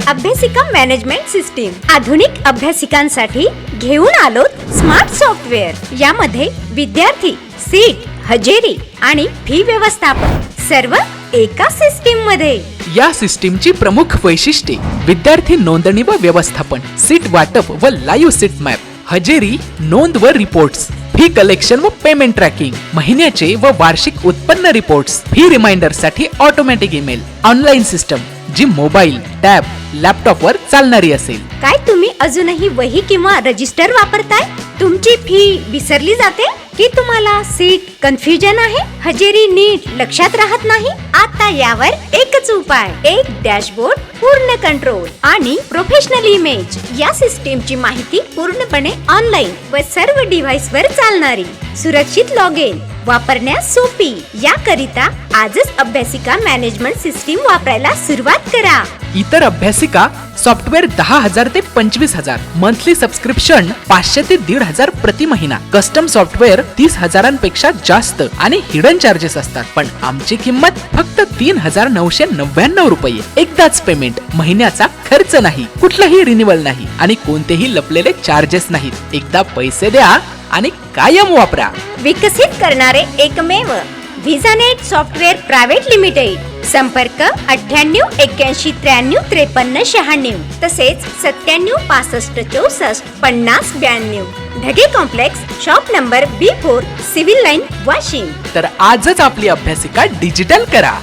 अभ्यासिका management system आधुनिक अभ्यासिकांसाठी घेऊन आलो स्मार्ट सॉफ्टवेअर। यामध्ये विद्यार्थी, सीट, हजेरी आणि फी व्यवस्थापन सर्व एका सिस्टीम मध्ये। या सिस्टीमची प्रमुख वैशिष्ट्ये विद्यार्थी नोंदणी व व्यवस्थापन, सीट वाटप व लाईव्ह सीट मॅप, हजेरी, नोंद व रिपोर्ट्स, फी कलेक्शन व पेमेंट ट्रॅकिंग, महिन्याचे व वार्षिक उत्पन्न रिपोर्ट्स, फी रिमाइंडर साठी ऑटोमॅटिक ईमेल, ऑनलाईन सिस्टम जी मोबाईल, टॅब, लॅपटॉप वर चालणारी असेल। काय तुम्ही अजूनही वही किंवा रजिस्टर वापरताय? तुमची फी विसरली जाते की तुम्हाला सीट कन्फ्युजन आहे, हजेरी नीट लक्षात राहत नाही? आता यावर एकच उपाय, एक डॅशबोर्ड, पूर्ण कंट्रोल आणि प्रोफेशनल इमेज। या सिस्टीमची माहिती पूर्णपणे ऑनलाईन व सर्व डिव्हाइस वर चालणारी, सुरक्षित लॉग इन, वापरण्यास सोपी। याकरिता आजच अभ्यासिका मॅनेजमेंट सिस्टीम वापरायला सुरुवात करा। इतर अभ्यासिका सॉफ्टवेअर 10,000 ते 25,000, मंथली सबस्क्रिप्शन 500 ते 1,500 प्रति महिना, कस्टम सॉफ्टवेअर 30,000पेक्षा जास्त आणि हिडन चार्जेस असतात। पण आमची किंमत फक्त 3,999 रुपये। एकदाच पेमेंट, महिन्याचा खर्च नाही, कुठलाही रिन्युअल नाही आणि कोणतेही लपलेले चार्जेस नाहीत। एकदा पैसे द्या आणि कायम वापरा। विकसित करणारे एकमेव व्हिजानेट सॉफ्टवेअर प्रायव्हेट लिमिटेड। संपर्क 98 81 93 53 96 तसेच 97 65 64 50 92। Dhage complex, shop number B4, civil line, Washim. तर आजच आपली अभ्यासिका डिजिटल करा।